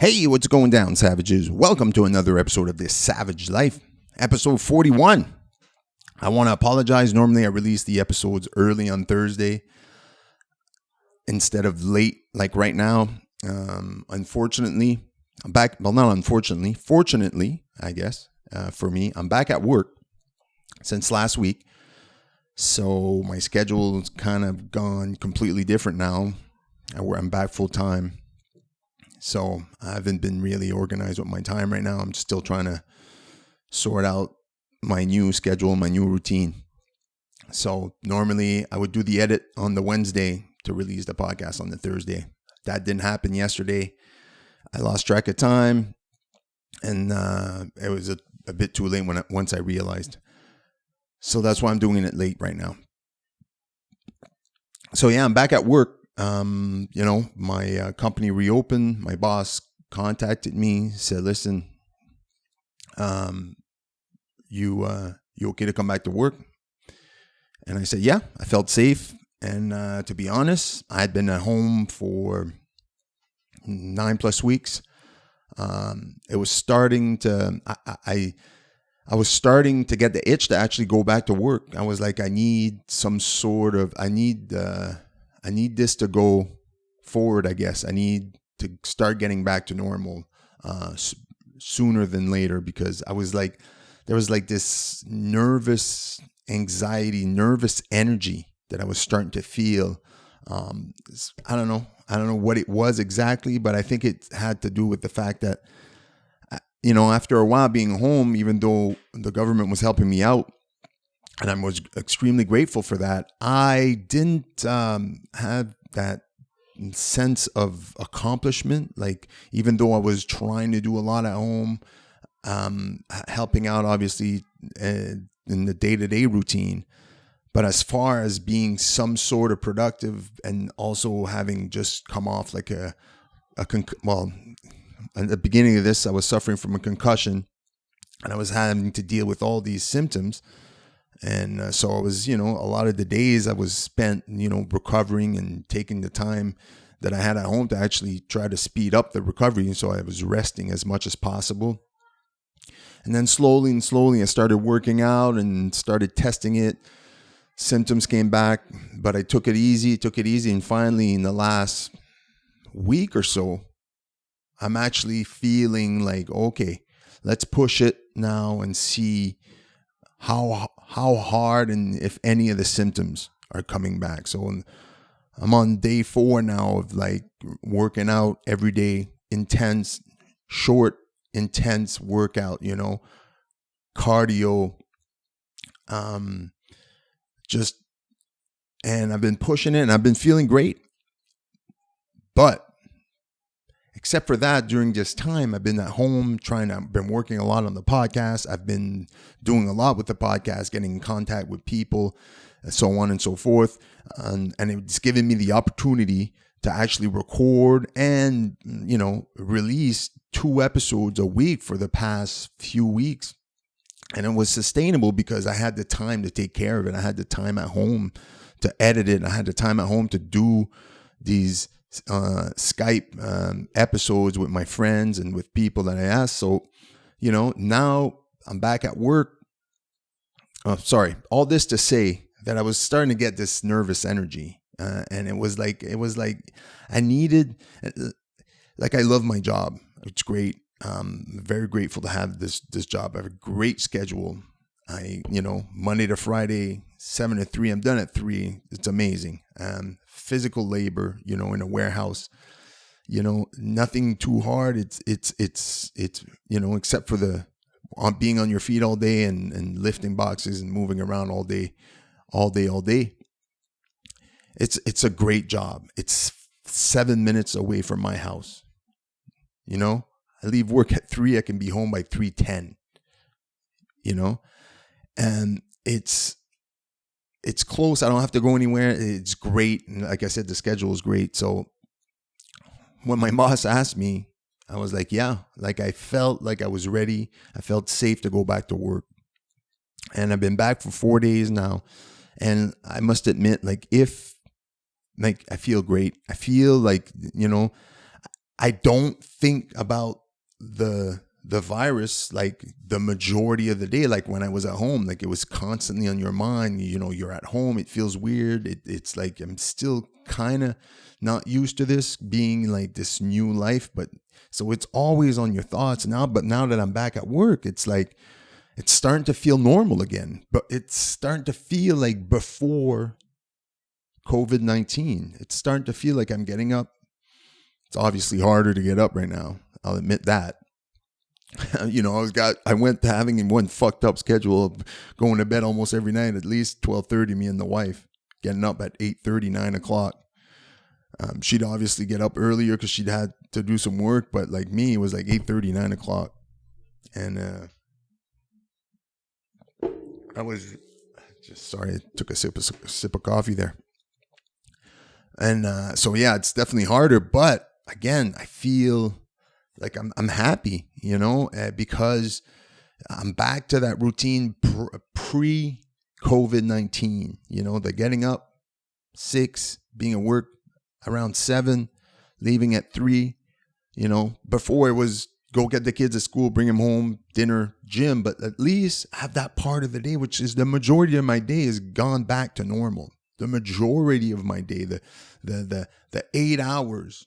Hey, what's going down, savages? Welcome to another episode of This Savage Life, episode 41. I want to apologize. Normally, I release the episodes early on Thursday instead of late, like right now. Unfortunately, I'm back. Well, not unfortunately. Fortunately, I guess, for me, I'm back at work since last week. So my schedule's kind of gone completely different now. I'm back full time. So I haven't been really organized with my time right now. I'm still trying to sort out my new schedule, my new routine. So normally I would do the edit on the Wednesday to release the podcast on the Thursday. That didn't happen yesterday. I lost track of time, and it was a bit too late once I realized. So that's why I'm doing it late right now. So yeah, I'm back at work. My company reopened. My boss contacted me, said, listen, you okay to come back to work? And I said, yeah, I felt safe. And to be honest, I had been at home for 9+ weeks. It was starting to, I was starting to get the itch to actually go back to work. I was like, I need this to go forward, I guess. I need to start getting back to normal sooner than later, because there was like this nervous energy that I was starting to feel. I don't know what it was exactly, but I think it had to do with the fact that, after a while being home, even though the government was helping me out, and I was extremely grateful for that, I didn't have that sense of accomplishment. Like, even though I was trying to do a lot at home, helping out obviously in the day-to-day routine, but as far as being some sort of productive and also having just come off like at the beginning of this, I was suffering from a concussion, and I was having to deal with all these symptoms. And so I was, a lot of the days I was spent, recovering and taking the time that I had at home to actually try to speed up the recovery. And so I was resting as much as possible. And then slowly I started working out and started testing it. Symptoms came back, but I took it easy. And finally, in the last week or so, I'm actually feeling like, okay, let's push it now and see how hard and if any of the symptoms are coming back. So I'm on day 4 now of like working out every day, intense workout, cardio, and I've been pushing it and I've been feeling great. But except for that, during this time, I've been at home I've been working a lot on the podcast. I've been doing a lot with the podcast, getting in contact with people, and so on and so forth. And it's given me the opportunity to actually record and, release 2 episodes a week for the past few weeks. And it was sustainable because I had the time to take care of it. I had the time at home to edit it. I had the time at home to do these Skype episodes with my friends and with people that I asked. So, now I'm back at work. All this to say that I was starting to get this nervous energy, and it was like I needed, like, I love my job. It's great. I'm very grateful to have this job. I have a great schedule. Monday to Friday, 7 to 3. I'm done at 3. It's amazing. Physical labor, in a warehouse, nothing too hard. It's except for being on your feet all day and lifting boxes and moving around all day. It's a great job. It's 7 minutes away from my house. I leave work at 3. I can be home by 3:10. And it's close. I don't have to go anywhere. It's great. And like I said, the schedule is great. So when my boss asked me, I was like, yeah, like I felt like I was ready. I felt safe to go back to work. And I've been back for 4 days now. And I must admit, I feel great. I feel like, I don't think about the virus like the majority of the day. Like when I was at home, like it was constantly on your mind. You know, you're at home, it feels weird. It's like I'm still kind of not used to this being like this new life, but so it's always on your thoughts now. But now that I'm back at work, it's like it's starting to feel normal again, but it's starting to feel like before COVID-19. It's starting to feel like I'm getting up. It's obviously harder to get up right now. I'll admit that. You know, I went to having one fucked up schedule of going to bed almost every night, at least 12:30, me and the wife, getting up at 8:30, 9 o'clock. She'd obviously get up earlier because she'd had to do some work, but like me, it was like 8:30, 9 o'clock. And I was just sorry, I took a sip of coffee there. And so yeah, it's definitely harder, but again, I feel like I'm happy, you know, because I'm back to that routine pre-COVID-19, you know, the getting up 6, being at work around 7, leaving at 3, you know. Before it was go get the kids at school, bring them home, dinner, gym, but at least have that part of the day, which is the majority of my day, has gone back to normal. The majority of my day, the 8 hours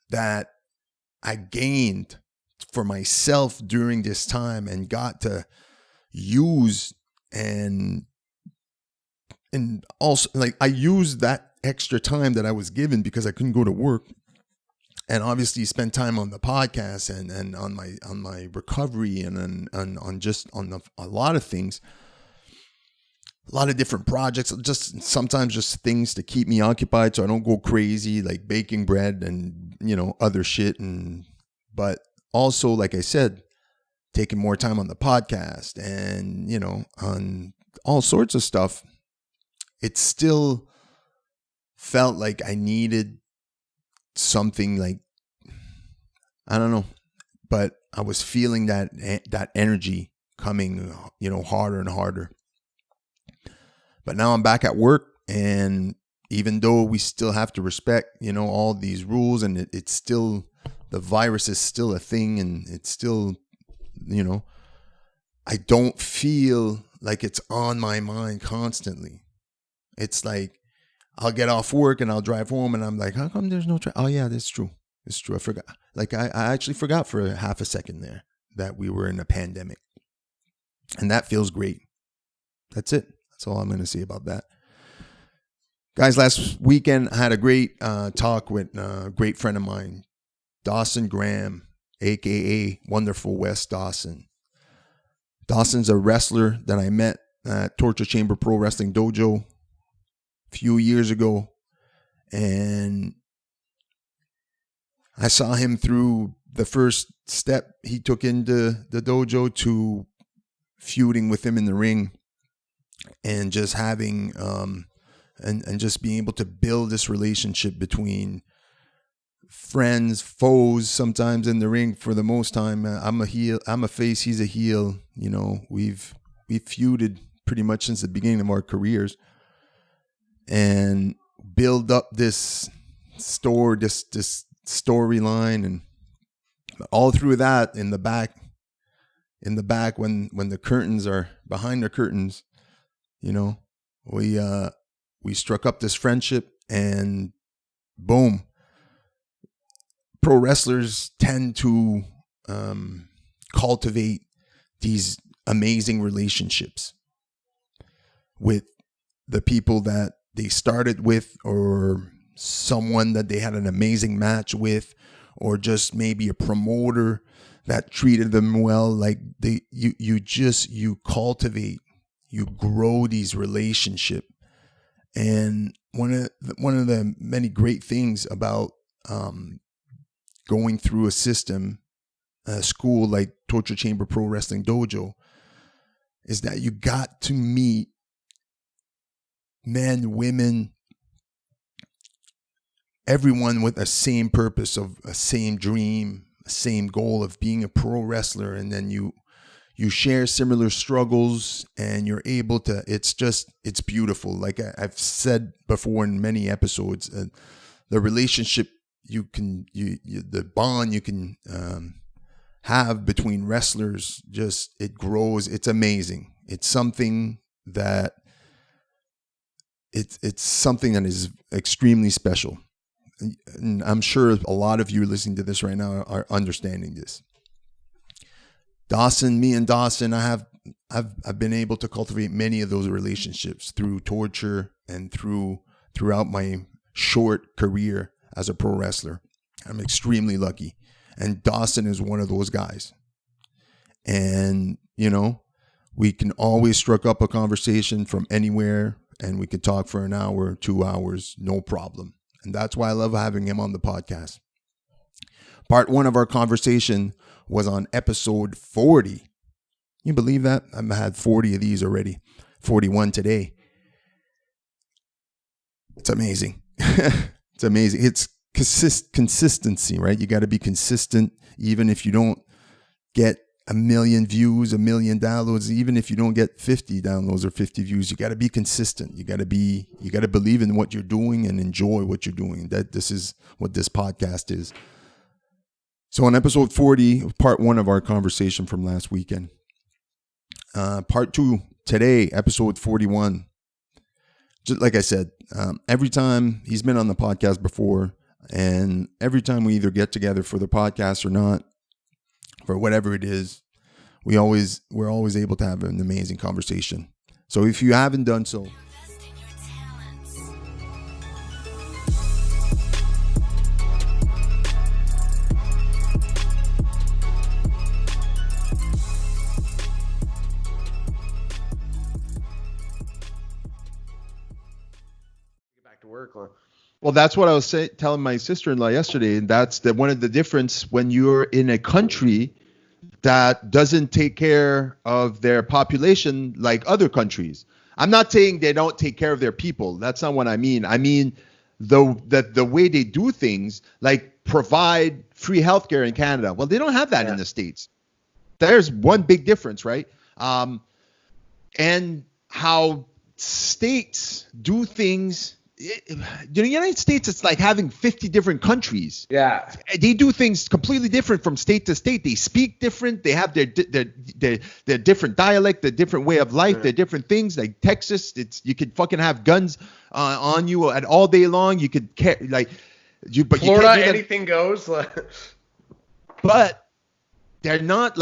that I gained for myself during this time and got to use and also like I used that extra time that I was given because I couldn't go to work, and obviously spend time on the podcast and on my recovery and on just on a lot of things. A lot of different projects, just sometimes just things to keep me occupied so I don't go crazy, like baking bread and, you know, other shit. But also, like I said, taking more time on the podcast and, you know, on all sorts of stuff. It still felt like I needed something like, I don't know, but I was feeling that energy coming, you know, harder and harder. But now I'm back at work, and even though we still have to respect, you know, all these rules, and it's still, the virus is still a thing, and it's still, you know, I don't feel like it's on my mind constantly. It's like I'll get off work and I'll drive home, and I'm like, how come there's no traffic? Oh yeah, that's true. It's true. I forgot. Like I actually forgot for a half a second there that we were in a pandemic, and that feels great. That's it. That's all I'm going to say about that. Guys, last weekend I had a great talk with a great friend of mine, Dawson Graham, a.k.a. Wonderful Wes Dawson. Dawson's a wrestler that I met at Torture Chamber Pro Wrestling Dojo a few years ago. And I saw him through the first step he took into the dojo to feuding with him in the ring. And just having and just being able to build this relationship between friends, foes, sometimes in the ring. For the most time, I'm a heel, I'm a face, he's a heel. You know, we've feuded pretty much since the beginning of our careers, and build up this storyline, and all through that in the back when the curtains are behind the curtains. You know, we struck up this friendship, and boom. Pro wrestlers tend to cultivate these amazing relationships with the people that they started with, or someone that they had an amazing match with, or just maybe a promoter that treated them well. Like you cultivate, you grow these relationships. And one of the many great things about going through a school like Torture Chamber Pro Wrestling Dojo, is that you got to meet men, women, everyone with a same purpose, of a same dream, a same goal of being a pro wrestler. And then you share similar struggles, and you're able to, it's beautiful. Like I've said before in many episodes, the relationship the bond you can have between wrestlers, just it grows. It's amazing. It's something that it's something that is extremely special. And I'm sure a lot of you listening to this right now are understanding this. Me and Dawson, I've been able to cultivate many of those relationships through torture and throughout my short career as a pro wrestler. I'm extremely lucky. And Dawson is one of those guys. And, we can always struck up a conversation from anywhere, and we could talk for an hour, 2 hours, no problem. And that's why I love having him on the podcast. Part 1 of our conversation was on episode 40. You believe that? I've had 40 of these already. 41 today. It's amazing. It's amazing. It's consistency, right? You got to be consistent, even if you don't get 1 million views, 1 million downloads, even if you don't get 50 downloads or 50 views, you got to be consistent. You got to believe in what you're doing and enjoy what you're doing. This is what this podcast is. So on episode 40, part 1 of our conversation from last weekend, part 2 today, episode 41. Just like I said, every time he's been on the podcast before, and every time we either get together for the podcast or not, for whatever it is, we're always able to have an amazing conversation. So if you haven't done so, back to work. Well, that's what I was telling my sister-in-law yesterday, and that's one of the difference when you're in a country that doesn't take care of their population like other countries. I'm not saying they don't take care of their people. That's not what I mean. I mean the way they do things, like provide free healthcare in Canada. Well, they don't have that in the States. There's one big difference, right? And how states do things. In the United States, it's like having 50 different countries. Yeah. They do things completely different from state to state. They speak different. They have their different dialect, their different way of life, their different things. Like Texas, you could fucking have guns on you at all day long. You could but Florida, you can't anything goes. But they're not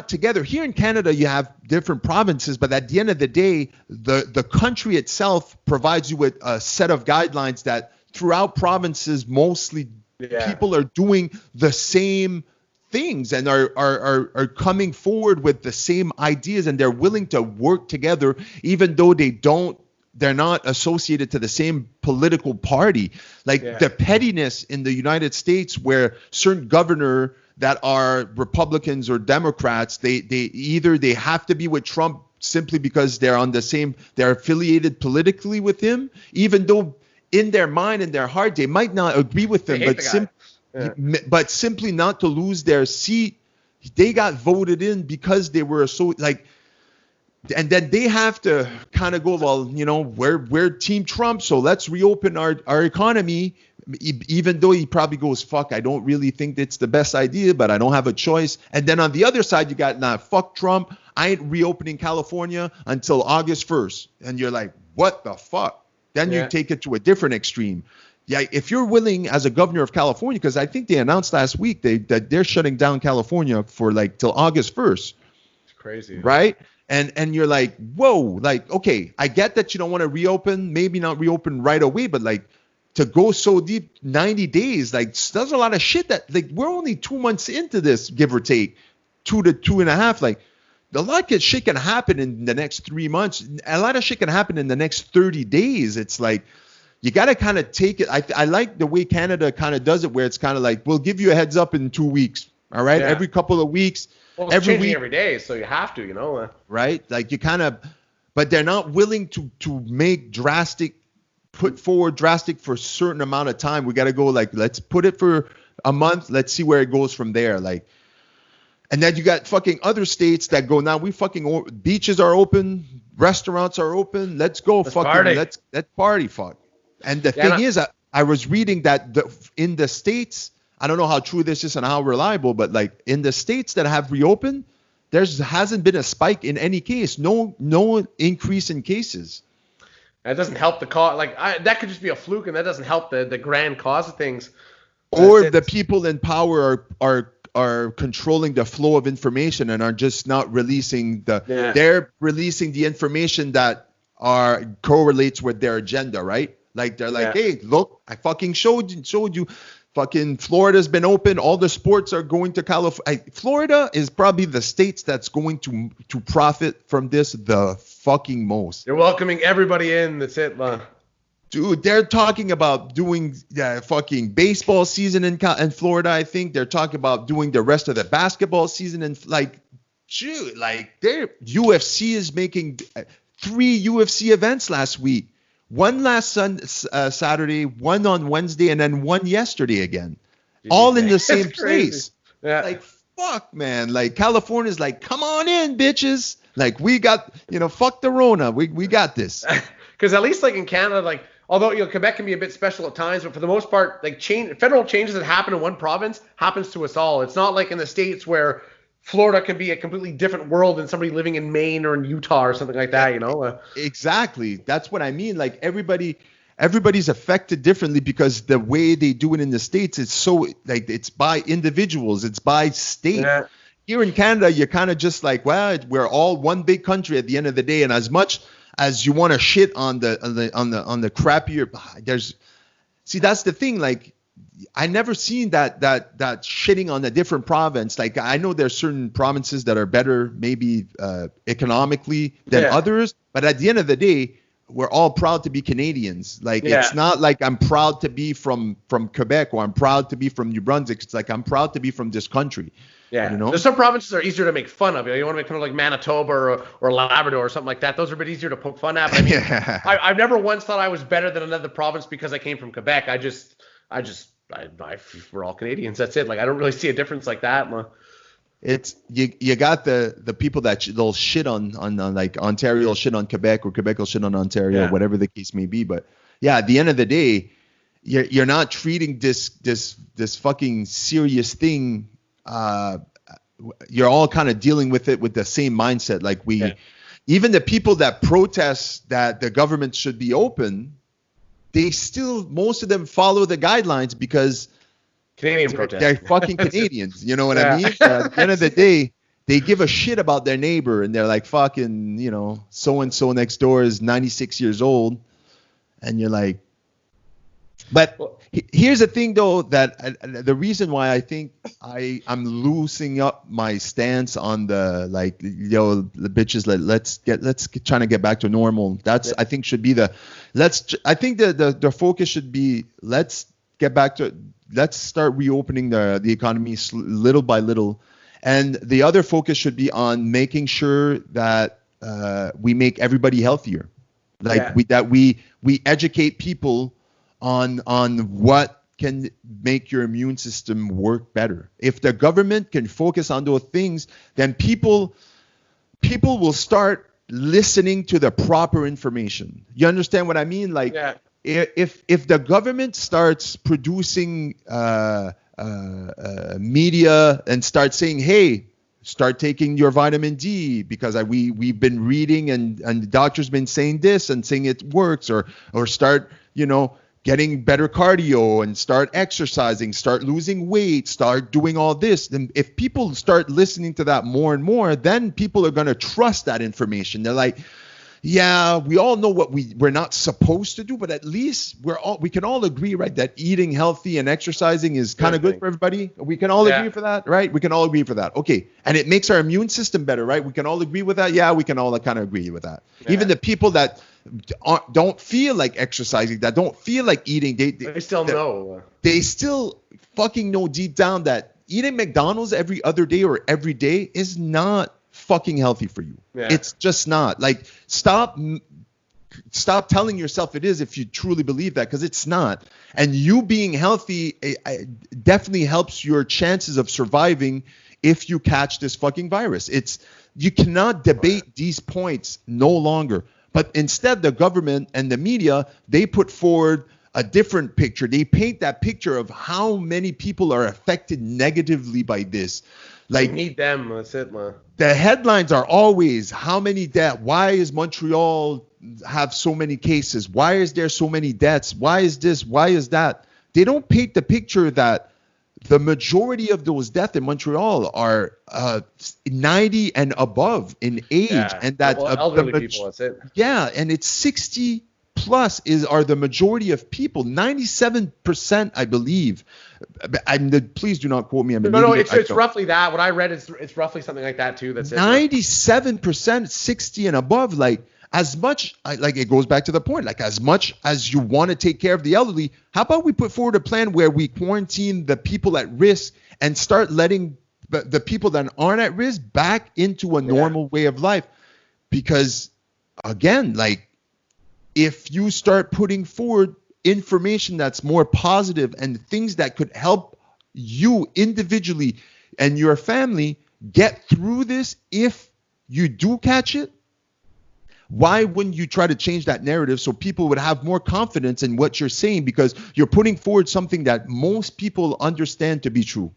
together. Here in Canada, you have different provinces, but at the end of the day, the country itself provides you with a set of guidelines that throughout provinces, mostly people are doing the same things and are coming forward with the same ideas, and they're willing to work together, even though they're not associated to the same political party. The pettiness in the United States, where certain governor that are Republicans or Democrats, they have to be with Trump simply because they're affiliated politically with him, even though in their mind and their heart they might not agree with him, but simply not to lose their seat, they got voted in because they were and then they have to kind of go, well, we're Team Trump, so let's reopen our economy, even though he probably goes, fuck, I don't really think it's the best idea, but I don't have a choice. And then on the other side, you got, fuck Trump, I ain't reopening California until August 1st. And you're like, what the fuck? Then you take it to a different extreme. Yeah, if you're willing as a governor of California, because I think they announced last week that they're shutting down California for till August 1st. It's crazy. Right? And you're like, whoa, okay, I get that you don't want to reopen, maybe not reopen right away, but to go so deep, 90 days, there's a lot of shit that, we're only 2 months into this, give or take, 2 to 2.5. A lot of shit can happen in the next 3 months. A lot of shit can happen in the next 30 days. It's you got to kind of take it. I like the way Canada kind of does it, where it's kind of we'll give you a heads up in 2 weeks. All right. Yeah. Every couple of weeks. Well, it's changing every day, so you have to, Right? You kind of, but they're not willing to make put forward drastic for a certain amount of time. We got to go let's put it for a month. Let's see where it goes from there. And then you got fucking other states that go, now we fucking, beaches are open, restaurants are open. Let's go, let's party, fuck. And the thing is, I was reading that in the states, I don't know how true this is and how reliable, but like in the states that have reopened, there hasn't been a spike in any case. No increase in cases. That doesn't help the cause. Like that could just be a fluke, and that doesn't help the grand cause of things. Or the people in power are controlling the flow of information and are just not releasing they're releasing the information that correlates with their agenda, right? Like they're like, hey, look, I fucking showed you. Fucking Florida's been open. All the sports are going to California. Florida is probably the states that's going to profit from this the fucking most. They're welcoming everybody in. That's it, man. Dude, they're talking about doing fucking baseball season in Florida. I think they're talking about doing the rest of the basketball season and like, dude, like their UFC is making 3 UFC events last week. One last Saturday, one on Wednesday, and then one yesterday again. All in the same place. Yeah. Like, fuck, man. Like, California's like, come on in, bitches. Like, we got, fuck the Rona. We got this. Because at least, like, in Canada, like, although, Quebec can be a bit special at times, but for the most part, like, federal changes that happen in one province happens to us all. It's not like in the States where Florida can be a completely different world than somebody living in Maine or in Utah or something like that, Exactly. That's what I mean. Like everybody's affected differently because the way they do it in the States, it's so like it's by individuals, it's by state. Yeah. Here in Canada, you're kind of just like, well, we're all one big country at the end of the day. And as much as you want to shit on the crappier, that's the thing. Like, I never seen that shitting on a different province. Like, I know there's certain provinces that are better maybe economically than others, but at the end of the day, we're all proud to be Canadians. Like, it's not like I'm proud to be from Quebec or I'm proud to be from New Brunswick. It's like I'm proud to be from this country. Yeah, there's some provinces that are easier to make fun of. You want to make fun of like Manitoba or Labrador or something like that. Those are a bit easier to poke fun at. But I mean, I've never once thought I was better than another province because I came from Quebec. We're all Canadians. That's it. Like, I don't really see a difference like that. It's you got the people that they'll shit on like Ontario will shit on Quebec or Quebec will shit on Ontario, whatever the case may be. But yeah, at the end of the day, you're not treating this fucking serious thing. You're all kind of dealing with it with the same mindset. Like even the people that protest that the government should be open, they still, most of them follow the guidelines because they're fucking Canadians. You know what I mean? At the end of the day, they give a shit about their neighbor and they're like, fucking, so-and-so next door is 96 years old. And you're like, but here's the thing though, that the reason why I think I'm loosening up my stance on the, like, the bitches, let's trying to get back to normal. That's, I think should be the focus should be, let's start reopening the economy little by little. And the other focus should be on making sure that we make everybody healthier. Like we educate people on what can make your immune system work better. If the government can focus on those things, then people will start listening to the proper information. You understand what I mean? Like, if the government starts producing media and starts saying, hey, start taking your vitamin D because we've been reading and the doctor's been saying this and saying it works, or start, getting better cardio and start exercising, start losing weight, start doing all this. Then if people start listening to that more and more, then people are going to trust that information. They're like, yeah, we all know what we're not supposed to do, but at least we can all agree, right, that eating healthy and exercising is kind of good for everybody. We can all agree for that, right? We can all agree for that. Okay. And it makes our immune system better, right? We can all agree with that. Yeah, we can all kind of agree with that. Yeah. Even the people that don't feel like exercising, that don't feel like eating, they still know. They still fucking know deep down that eating McDonald's every other day or every day is not fucking healthy for you. Yeah. It's just not. Like, stop telling yourself it is if you truly believe that, because it's not. And you being healthy definitely helps your chances of surviving if you catch this fucking virus. You cannot debate these points no longer. But instead, the government and the media, they put forward a different picture. They paint that picture of how many people are affected negatively by this. Like, we need them. That's it, man. The headlines are always how many deaths. Why is Montreal have so many cases? Why is there so many deaths? Why is this? Why is that? They don't paint the picture that the majority of those deaths in Montreal are 90 and above in age, and that elderly people. That's it. Yeah, and it's 60 plus are the majority of people. 97%, I believe. Please do not quote me. No, it's roughly that. What I read is it's roughly something like that too. That's 97%, 60 and above. Like, as much, like, it goes back to the point, like, as much as you want to take care of the elderly, how about we put forward a plan where we quarantine the people at risk and start letting the people that aren't at risk back into a normal way of life? Because, again, like, if you start putting forward information that's more positive and things that could help you individually and your family get through this, if you do catch it, why wouldn't you try to change that narrative so people would have more confidence in what you're saying, because you're putting forward something that most people understand to be true?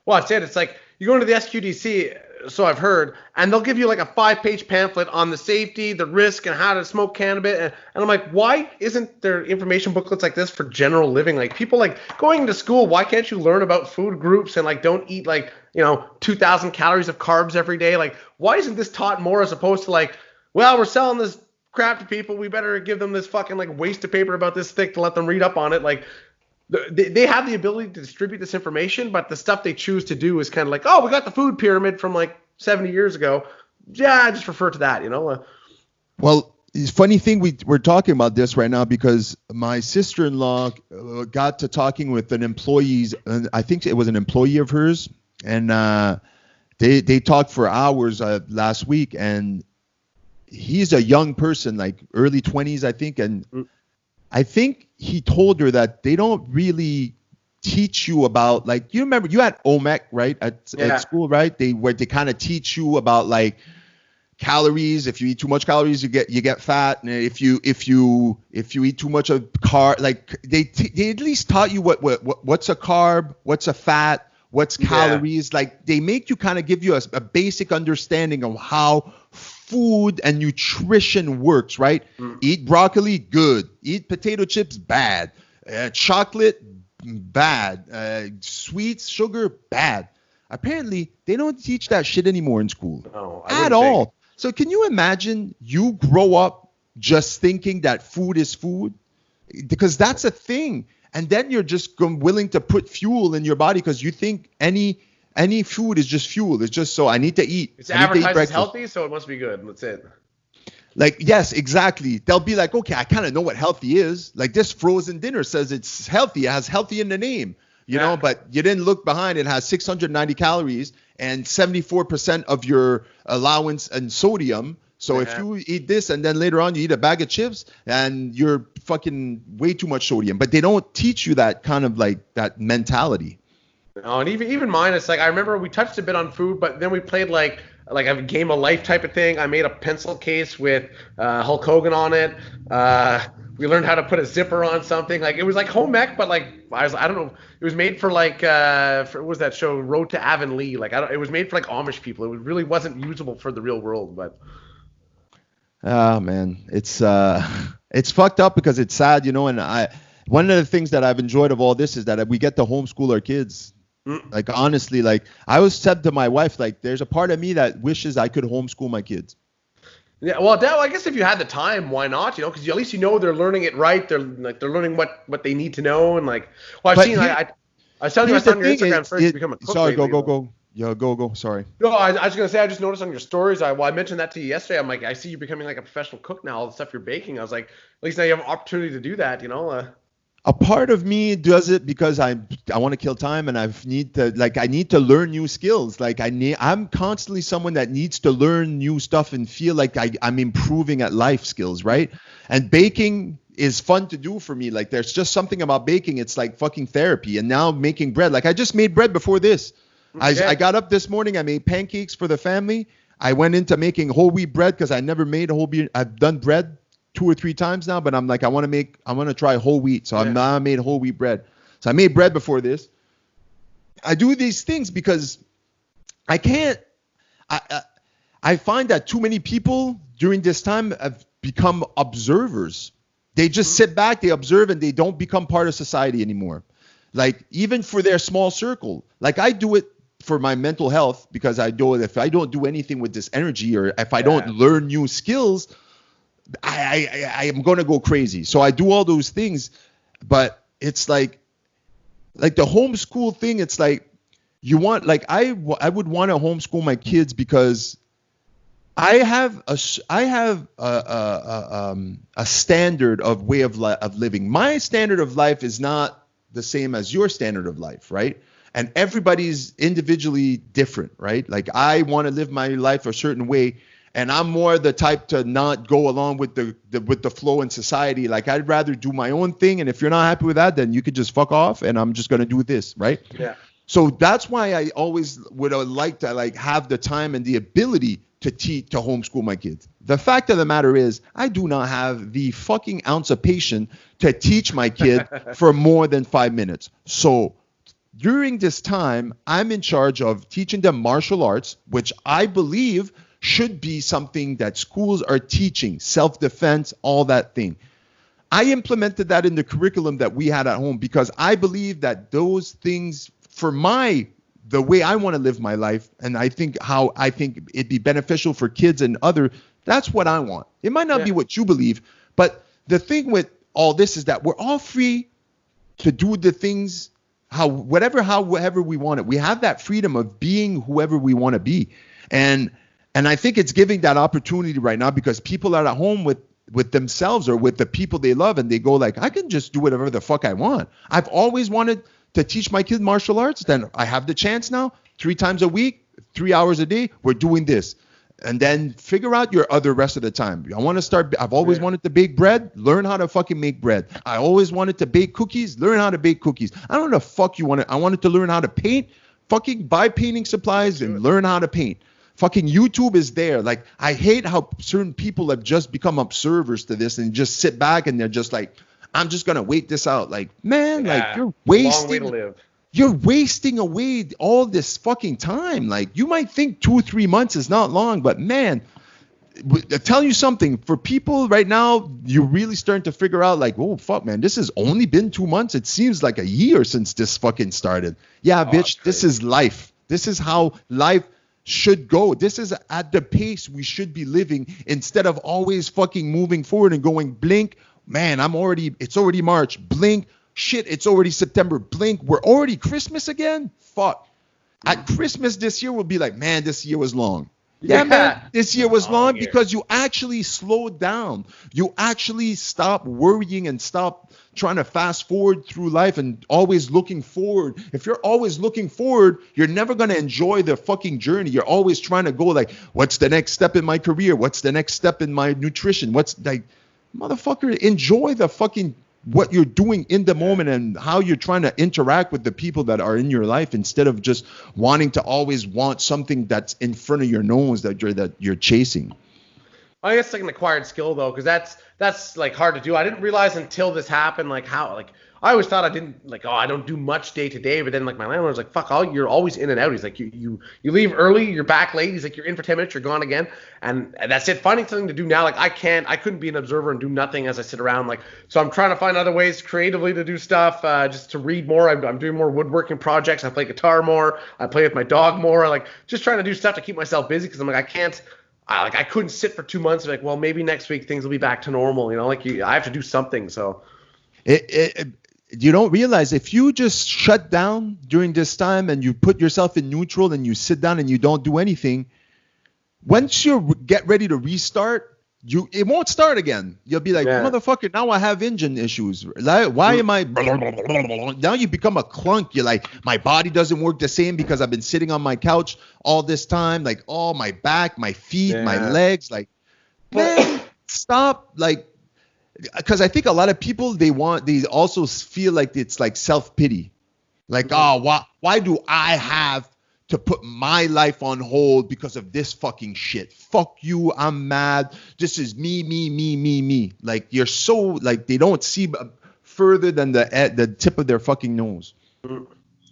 Well, that's it. It's like you go into the SQDC, so I've heard, and they'll give you like a 5-page pamphlet on the safety, the risk, and how to smoke cannabis. And I'm like, why isn't there information booklets like this for general living? Like, people like going to school, why can't you learn about food groups and like don't eat like, 2,000 calories of carbs every day? Like, why isn't this taught more as opposed to like, well, we're selling this crap to people, we better give them this fucking like waste of paper about this thick to let them read up on it? Like, they have the ability to distribute this information, but the stuff they choose to do is kind of like, oh, we got the food pyramid from like 70 years ago. Yeah, I just refer to that, Well, it's funny thing, we're talking about this right now because my sister-in-law got to talking with an employee, I think it was an employee of hers, and they talked for hours last week, and he's a young person, like early 20s, I think, and I think he told her that they don't really teach you about, like, you remember you had OMEC, right, at school, right? Where they kind of teach you about like calories. If you eat too much calories, you get fat, and if you eat too much of like they at least taught you what's a carb, what's a fat, what's calories. Like, they make you kind of give you a basic understanding of how food and nutrition works, right? Eat broccoli, good. Eat potato chips, bad. Chocolate, bad. Sweets, sugar, bad. Apparently, they don't teach that shit anymore in school. No, at all. So can you imagine you grow up just thinking that food is food? Because that's a thing. And then you're just willing to put fuel in your body because you think any food is just fuel. It's just, so I need to eat. It's advertised as healthy, so it must be good. That's it. Like, yes, exactly. They'll be like, okay, I kind of know what healthy is. Like, this frozen dinner says it's healthy. It has healthy in the name, you know, but you didn't look behind. It has 690 calories and 74% of your allowance and sodium. So if you eat this and then later on you eat a bag of chips and you're fucking way too much sodium, but they don't teach you that kind of like that mentality. Oh, and even mine, it's like, I remember we touched a bit on food, but then we played like a game of life type of thing. I made a pencil case with Hulk Hogan on it. We learned how to put a zipper on something. Like, it was like home ec, but like I don't know. It was made for like what was that show, Road to Avonlea? Like, it was made for like Amish people. It really wasn't usable for the real world, but. Oh man, it's fucked up because it's sad, you know. And one of the things that I've enjoyed of all this is that we get to homeschool our kids. Like, honestly, like, I was said to my wife, like, there's a part of me that wishes I could homeschool my kids. Yeah, well, I guess if you had the time, why not? You know, because at least they're learning it right. They're learning what they need to know, and like, well, I was telling you, I saw on your Instagram first to become a cook. Sorry, go. Yeah, go. Sorry. No, I was gonna say, I just noticed on your stories. I mentioned that to you yesterday. I'm like, I see you becoming like a professional cook now. All the stuff you're baking. I was like, at least now you have an opportunity to do that. You know. A part of me does it because I want to kill time and I need to learn new skills. Like, I'm constantly someone that needs to learn new stuff and feel like I'm improving at life skills, right? And baking is fun to do for me. Like, there's just something about baking. It's like fucking therapy. And now making bread. Like, I just made bread before this. Okay. I got up this morning. I made pancakes for the family. I went into making whole wheat bread because I never made whole wheat. I've done bread 2 or 3 times now, but I'm like, I want to try whole wheat. So I made whole wheat bread. So I made bread before this. I do these things because I can't, I find that too many people during this time have become observers. They just sit back, they observe, and they don't become part of society anymore. Like, even for their small circle. Like, I do it for my mental health, because I know if I don't do anything with this energy, or if I don't learn new skills, I am going to go crazy. So I do all those things, but it's like the homeschool thing. It's like, you want, like, I would want to homeschool my kids because I have a standard of way of living. My standard of life is not the same as your standard of life, right? And everybody's individually different, right? Like, I want to live my life a certain way, and I'm more the type to not go along with the flow in society. Like, I'd rather do my own thing, and if you're not happy with that, then you could just fuck off, and I'm just gonna do this, right? Yeah. So that's why I always would like to like have the time and the ability to homeschool my kids. The fact of the matter is, I do not have the fucking ounce of patience to teach my kid for more than 5 minutes. So during this time, I'm in charge of teaching them martial arts, which I believe should be something that schools are teaching, self-defense, all that thing. I implemented that in the curriculum that we had at home because I believe that those things, for the way I want to live my life, and I think it'd be beneficial for kids and that's what I want. It might not be what you believe, but the thing with all this is that we're all free to do the things however we want it. We have that freedom of being whoever we want to be. And I think it's giving that opportunity right now because people are at home with themselves or with the people they love, and they go like, I can just do whatever the fuck I want. I've always wanted to teach my kids martial arts. Then I have the chance now, 3 times a week, 3 hours a day, we're doing this. And then figure out your other rest of the time. I've always wanted to bake bread, learn how to fucking make bread. I always wanted to bake cookies, learn how to bake cookies. I don't know the fuck you want to, I wanted to learn how to paint, fucking buy painting supplies and learn how to paint. Fucking YouTube is there. Like, I hate how certain people have just become observers to this and just sit back and they're just like, I'm just going to wait this out. Like, man, like, you're wasting. Long way to live. You're wasting away all this fucking time. Like, you might think 2 or 3 months is not long, but man, I tell you something. For people right now, you're really starting to figure out like, oh, fuck, man, this has only been 2 months. It seems like a year since this fucking started. Yeah, bitch, this is life. This is how life should go. This is at the pace we should be living instead of always fucking moving forward and going blink. Man, it's already March. Blink. Shit, it's already September. Blink. We're already Christmas again? Fuck. At Christmas this year, we'll be like, man, this year was long. Yeah, man, this year was long because you actually slowed down. You actually stopped worrying and stopped trying to fast forward through life and always looking forward. If you're always looking forward, you're never going to enjoy the fucking journey. You're always trying to go like, what's the next step in my career? What's the next step in my nutrition? What's like, motherfucker, enjoy the fucking what you're doing in the moment and how you're trying to interact with the people that are in your life instead of just wanting to always want something that's in front of your nose that you're chasing. I guess it's like an acquired skill though, because that's like hard to do. I didn't realize until this happened, like how, like I always thought I didn't like, I don't do much day to day, but then like my landlord's like, fuck, you're always in and out. He's like, you leave early, you're back late. He's like, you're in for 10 minutes, you're gone again. And that's it. Finding something to do now, like I couldn't be an observer and do nothing as I sit around. Like, so I'm trying to find other ways creatively to do stuff, just to read more. I'm doing more woodworking projects. I play guitar more. I play with my dog more. Like just trying to do stuff to keep myself busy because I'm like, I couldn't sit for 2 months and like, well, maybe next week things will be back to normal. You know, like I have to do something. So you don't realize if you just shut down during this time and you put yourself in neutral and you sit down and you don't do anything, once you get ready to restart, it won't start again. You'll be like, motherfucker, now I have engine issues. Why am I? Now you become a clunk. You're like, my body doesn't work the same because I've been sitting on my couch all this time. Like, oh, my back, my feet, my legs. Like, man, stop. Like, because I think a lot of people, they also feel like it's like self-pity. Like, oh, why do I have to put my life on hold because of this fucking shit. Fuck you. I'm mad. This is me. Like, you're so, like, they don't see further than the tip of their fucking nose.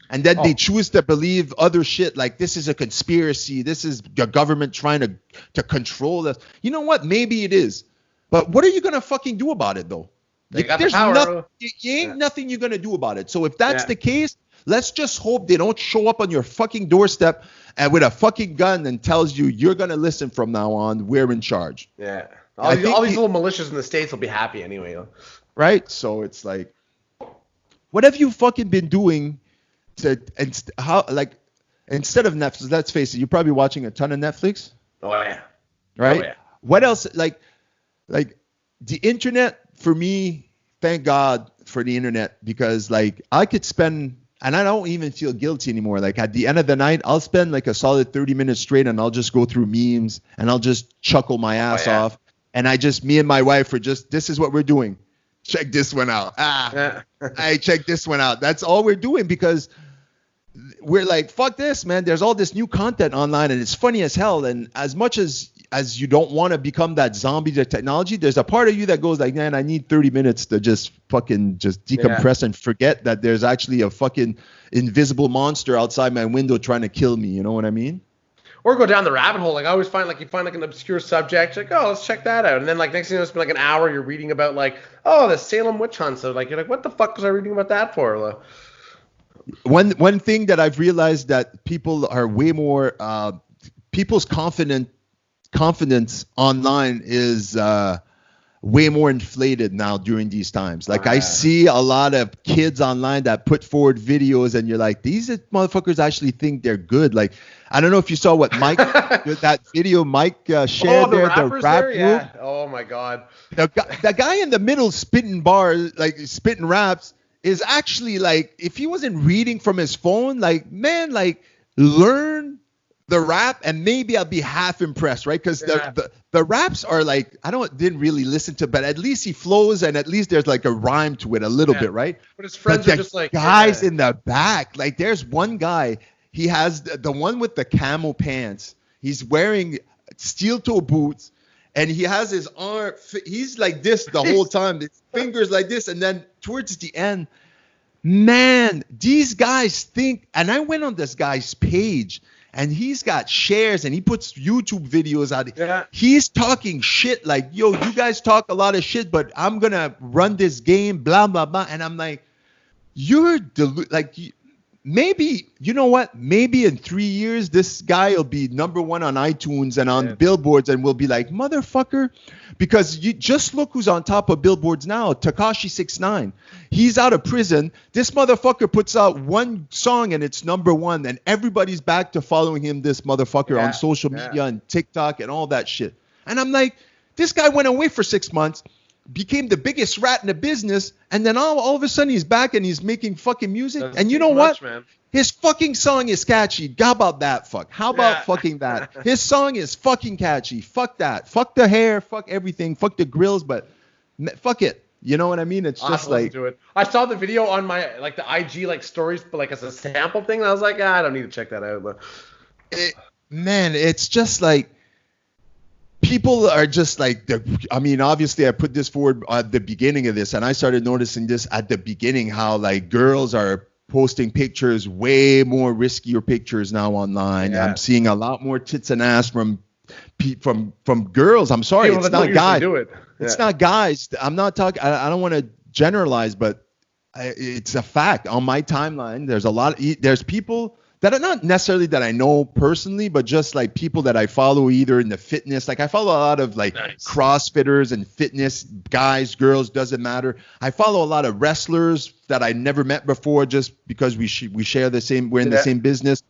And then they choose to believe other shit like this is a conspiracy. This is the government trying to control us. You know what? Maybe it is. But what are you going to fucking do about it, though? They got the power. Ain't nothing you're going to do about it. So if that's the case, let's just hope they don't show up on your fucking doorstep and with a fucking gun and tells you you're going to listen from now on. We're in charge. Yeah. All these little militias in the States will be happy anyway. Right? So it's like, what have you fucking been doing instead of Netflix? Let's face it, you're probably watching a ton of Netflix. Oh, yeah. Right? Oh, yeah. What else? Like the internet, for me, thank God for the internet, because like I could spend, and I don't even feel guilty anymore. Like at the end of the night, I'll spend like a solid 30 minutes straight and I'll just go through memes and I'll just chuckle my ass off. And me and my wife are just, this is what we're doing. Check this one out. Hey, check this one out. That's all we're doing, because we're like, fuck this, man. There's all this new content online and it's funny as hell. And as much as you don't want to become that zombie to technology, there's a part of you that goes like, man, I need 30 minutes to just decompress and forget that there's actually a fucking invisible monster outside my window trying to kill me. You know what I mean? Or go down the rabbit hole. Like I always find, like you find like an obscure subject, like, oh, let's check that out. And then like next thing you know, it's been like an hour you're reading about like, oh, the Salem witch hunt. So like you're like, what the fuck was I reading about that for? One thing that I've realized that people are way more people's confidence online is way more inflated now during these times. Like I see a lot of kids online that put forward videos and you're like, these motherfuckers actually think they're good. Like, I don't know if you saw what Mike, that video Mike shared there, the rap group. Yeah. Oh my God. The guy in the middle spitting bars, like spitting raps, is actually like, if he wasn't reading from his phone, like, man, like learn the rap and maybe I'll be half impressed, right? Because the raps are like, didn't really listen to, but at least he flows and at least there's like a rhyme to it a little bit, right? But his friends are just like guys in the back. Like there's one guy, he has the one with the camel pants. He's wearing steel toe boots and he has his arm. He's like this the whole time. His fingers like this, and then towards the end, man, these guys think. And I went on this guy's page. And he's got shares and he puts YouTube videos out. Yeah. He's talking shit like, yo, you guys talk a lot of shit, but I'm going to run this game, blah, blah, blah. And I'm like, maybe, you know what? Maybe in 3 years, this guy will be #1 on iTunes and on billboards and we'll be like, motherfucker. Because you just look who's on top of billboards now, Tekashi 6ix9ine. He's out of prison. This motherfucker puts out one song and it's #1 and everybody's back to following him, this motherfucker, on social media and TikTok and all that shit. And I'm like, this guy went away for 6 months, became the biggest rat in the business, and then all of a sudden he's back and he's making fucking music. That's and you know what? Man. His fucking song is catchy. How about that? How about fucking that? His song is fucking catchy. Fuck that. Fuck the hair. Fuck everything. Fuck the grills. But fuck it. You know what I mean? It's just like. I saw the video on my like the IG like stories, but like as a sample thing. And I was like, I don't need to check that out. But man, it's just like. People are just like, obviously I put this forward at the beginning of this and I started noticing this at the beginning, how like girls are posting pictures, way more riskier pictures now online. Yeah. I'm seeing a lot more tits and ass from girls. I'm sorry, it's not guys. It's not guys. I'm not talking, I don't want to generalize, but it's a fact. On my timeline, there's people that are not necessarily that I know personally, but just like people that I follow either in the fitness. Like I follow a lot of like CrossFitters and fitness guys, girls, doesn't matter. I follow a lot of wrestlers that I never met before just because we share the same, we're in the same business.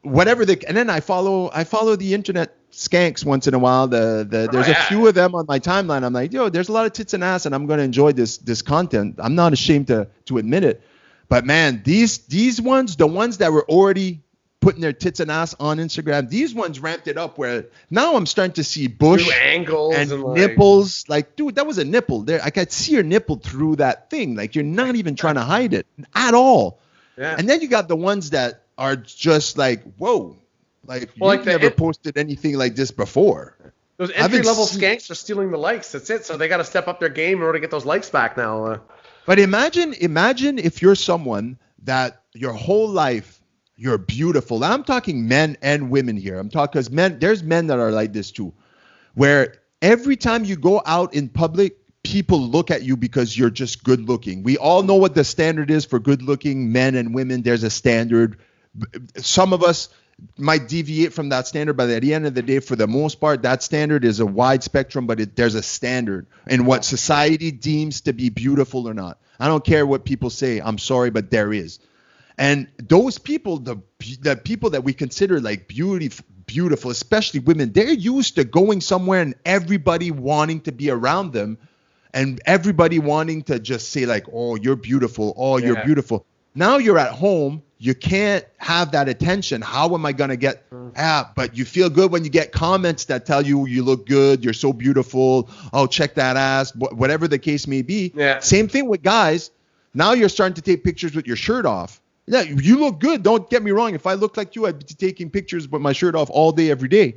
Whatever and then I follow the internet skanks once in a while. There's a few of them on my timeline. I'm like, yo, there's a lot of tits and ass and I'm going to enjoy this content. I'm not ashamed to admit it. But man, these ones, the ones that were already putting their tits and ass on Instagram, these ones ramped it up where now I'm starting to see bush angles and nipples. Like, dude, that was a nipple there. I could see your nipple through that thing. Like, you're not even trying to hide it at all. Yeah. And then you got the ones that are just like, whoa, like Well, you've never posted anything like this before. Those entry-level skanks are stealing the likes. That's it. So they got to step up their game in order to get those likes back now. But imagine if you're someone that your whole life you're beautiful. I'm talking men and women here. I'm talking because there's men that are like this too, where every time you go out in public, people look at you because you're just good looking. We all know what the standard is for good looking men and women. There's a standard. Some of us might deviate from that standard, but at the end of the day, for the most part, that standard is a wide spectrum, but there's a standard in what society deems to be beautiful or not. I don't care what people say. I'm sorry, but there is. And those people, the people that we consider like beautiful, especially women, they're used to going somewhere and everybody wanting to be around them and everybody wanting to just say like, oh, you're beautiful. Oh, you're beautiful. Now you're at home. You can't have that attention. How am I going to get, but you feel good when you get comments that tell you you look good. You're so beautiful. Oh, check that ass, whatever the case may be. Yeah. Same thing with guys. Now you're starting to take pictures with your shirt off. Yeah, you look good. Don't get me wrong. If I looked like you, I'd be taking pictures with my shirt off all day, every day.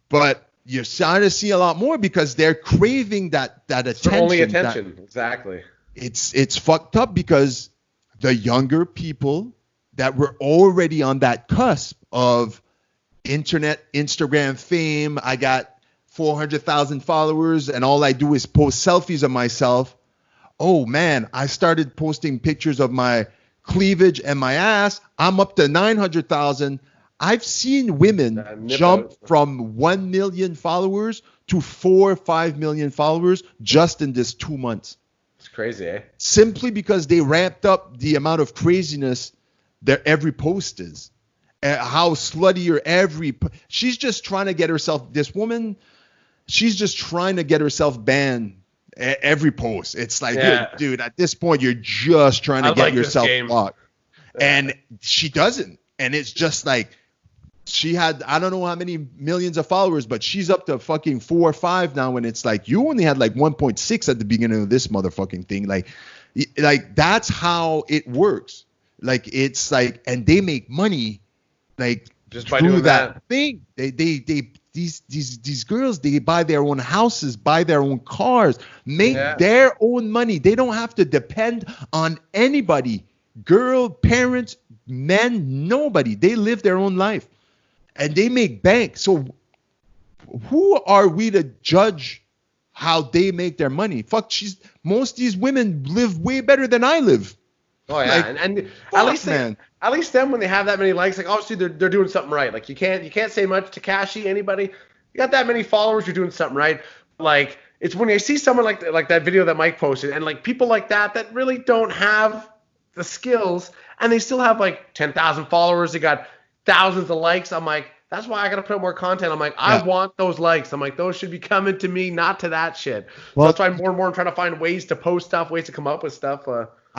But you're starting to see a lot more because they're craving that attention. Only attention. Exactly. It's fucked up because the younger people that were already on that cusp of Instagram fame. I got 400,000 followers and all I do is post selfies of myself. Oh man, I started posting pictures of my cleavage and my ass. I'm up to 900,000. I've seen women jump from 1 million followers to 4 or 5 million followers just in this 2 months. It's crazy, eh? Simply because they ramped up the amount of craziness that every post is. How slutty or she's just trying to get herself, this woman, she's just trying to get herself banned every post. It's like, dude, at this point, you're just trying to get yourself blocked. And she doesn't. And it's just like, she had, I don't know how many millions of followers, but she's up to fucking 4 or 5 now. And it's like, you only had like 1.6 at the beginning of this motherfucking thing. Like that's how it works. Like, it's like, and they make money, like, just by doing that thing. These girls, they buy their own houses, buy their own cars, make their own money. They don't have to depend on anybody, girl, parents, men, nobody. They live their own life and they make bank. So who are we to judge how they make their money? Fuck, most of these women live way better than I live. Oh yeah, like, and at least them when they have that many likes, like obviously they're doing something right. Like you can't say much to Kashi, anybody. You got that many followers, you're doing something right. Like it's when you see someone like that video that Mike posted, and like people like that really don't have the skills, and they still have like 10,000 followers. They got thousands of likes. I'm like, that's why I gotta put out more content. I'm like, I want those likes. I'm like, those should be coming to me, not to that shit. Well, so that's why more and more I'm trying to find ways to post stuff, ways to come up with stuff.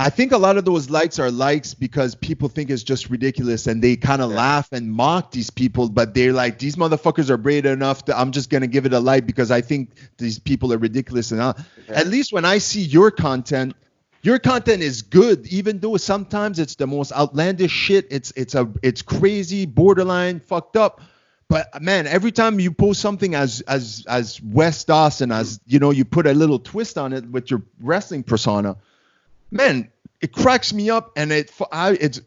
I think a lot of those likes are likes because people think it's just ridiculous and they kind of laugh and mock these people, but they're like, these motherfuckers are brave enough that I'm just going to give it a like because I think these people are ridiculous. And at least when I see your content is good, even though sometimes it's the most outlandish shit. It's crazy, borderline, fucked up. But man, every time you post something as Wes Dawson, as you know, you put a little twist on it with your wrestling persona. Man, it cracks me up, and it's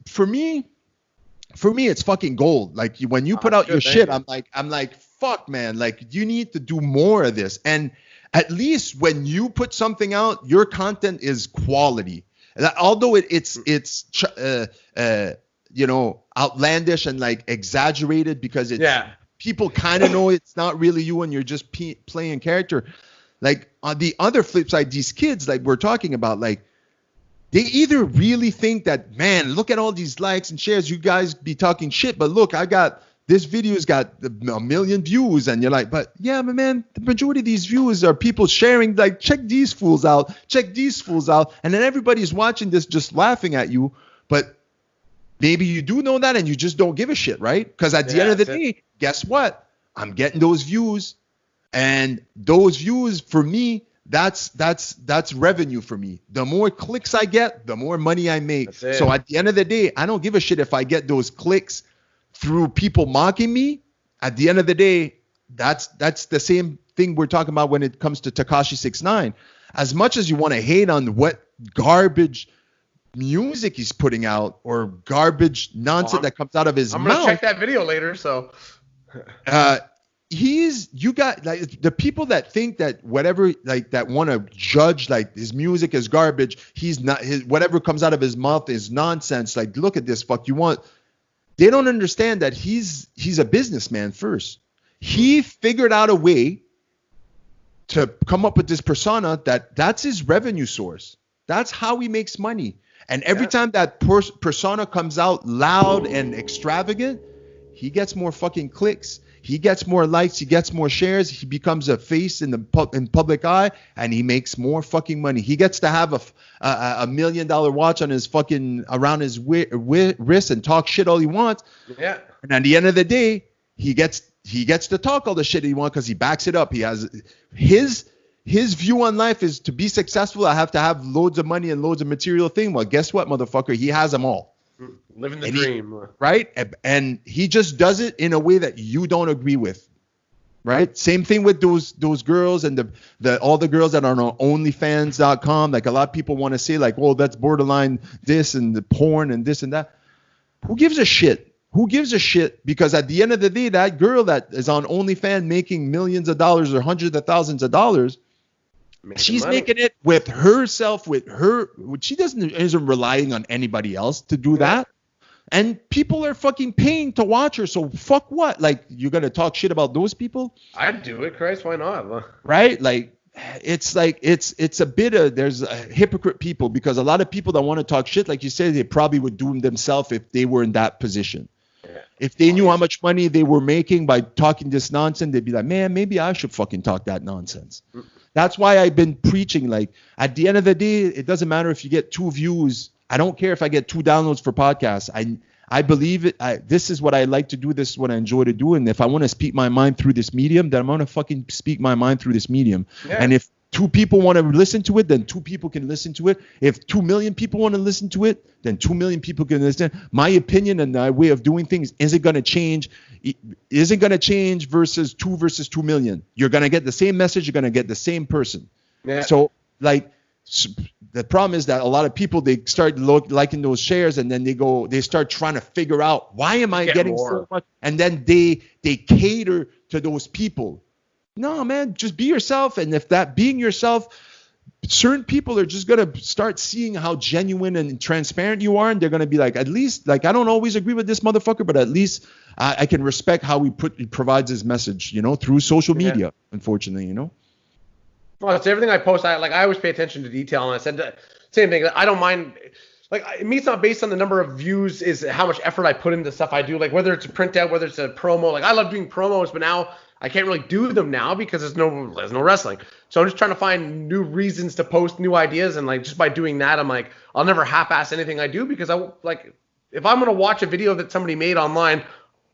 for me, it's fucking gold. Like when you put out your shit, I'm like, fuck, man, like you need to do more of this. And at least when you put something out, your content is quality. Although it's you know, outlandish and like exaggerated because people kind of know it's not really you and you're just playing character. Like on the other flip side, these kids like we're talking about, like. They either really think that, man, look at all these likes and shares, you guys be talking shit, but look, this video's got 1 million views, and you're like, but yeah, but man, the majority of these views are people sharing, like, check these fools out, and then everybody's watching this just laughing at you, but maybe you do know that and you just don't give a shit, right? Because at the end of the day, guess what? I'm getting those views, and those views, for me, that's revenue for me. The more clicks I get, the more money I make. So at the end of the day, I don't give a shit if I get those clicks through people mocking me. At the end of the day, that's the same thing we're talking about when it comes to Tekashi 6ix9ine. As much as you want to hate on what garbage music he's putting out or garbage nonsense that comes out of his mouth. I'm gonna check that video later. So you got like the people that think that whatever like that want to judge like his music is garbage. He's not, his whatever comes out of his mouth is nonsense. Like, look at this fuck you want. They don't understand that he's a businessman first. He figured out a way to come up with this persona that's his revenue source. That's how he makes money. And every time that persona comes out loud and extravagant, he gets more fucking clicks. He gets more likes. He gets more shares. He becomes a face in the public eye, and he makes more fucking money. He gets to have a $1 million watch on his fucking around his wrist and talk shit all he wants. Yeah. And at the end of the day, he gets to talk all the shit he wants because he backs it up. He has his view on life is to be successful. I have to have loads of money and loads of material things. Well, guess what, motherfucker? He has them all. Living the dream. Right? And he just does it in a way that you don't agree with. Right? Same thing with those girls and all the girls that are on OnlyFans.com. Like a lot of people want to say like, well, that's borderline this and the porn and this and that. Who gives a shit? Who gives a shit? Because at the end of the day, that girl that is on OnlyFans making millions of dollars or hundreds of thousands of dollars, she's making it with herself, with her. She isn't relying on anybody else to do that. And people are fucking paying to watch her. So fuck what? Like, you're going to talk shit about those people? I'd do it, Christ. Why not? Right? Like, it's like, it's a bit of, there's a hypocrite people because a lot of people that want to talk shit, like you said, they probably would do them themselves if they were in that position. If they knew how much money they were making by talking this nonsense, they'd be like, man, maybe I should fucking talk that nonsense. That's why I've been preaching, like, at the end of the day, it doesn't matter if you get 2 views. I don't care if I get 2 downloads for podcasts. I believe it. This is what I like to do. This is what I enjoy to do. And if I want to speak my mind through this medium, then I'm going to fucking speak my mind through this medium. Yeah. And if 2 people want to listen to it, then 2 people can listen to it. If 2 million people want to listen to it, then 2 million people can listen. My opinion and my way of doing things isn't going to change. Isn't going to change versus 2 million. You're going to get the same message. You're going to get the same person. Yeah. So like the problem is that a lot of people, they start liking those shares and then they start trying to figure out why am I getting so much? And then they cater to those people. No, man, just be yourself. And if that being yourself, certain people are just going to start seeing how genuine and transparent you are. And they're going to be like, at least, like, I don't always agree with this motherfucker, but at least I can respect how he provides his message, through social media, unfortunately, Well, it's everything I post. I always pay attention to detail. And I said the same thing. I don't mind. Like, me, it's not based on the number of views, is how much effort I put into stuff I do. Like, whether it's a printout, whether it's a promo. Like, I love doing promos, but now I can't really do them now because there's no wrestling. So I'm just trying to find new reasons to post new ideas. And like, just by doing that, I'm like, I'll never half-ass anything I do because if I'm going to watch a video that somebody made online,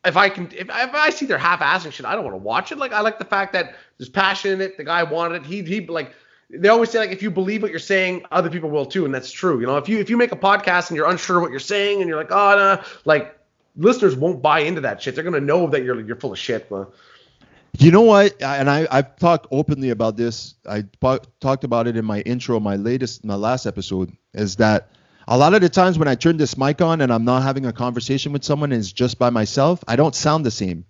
if I see they're half-assing shit, I don't want to watch it. Like, I like the fact that there's passion in it. The guy wanted it. He like, they always say, like, if you believe what you're saying, other people will too. And that's true. If you make a podcast and you're unsure what you're saying and you're like, oh, no, like, listeners won't buy into that shit. They're going to know that you're full of shit. You know what? And I've talked openly about this. I talked about it in my intro, my last episode, is that a lot of the times when I turn this mic on and I'm not having a conversation with someone and it's just by myself, I don't sound the same.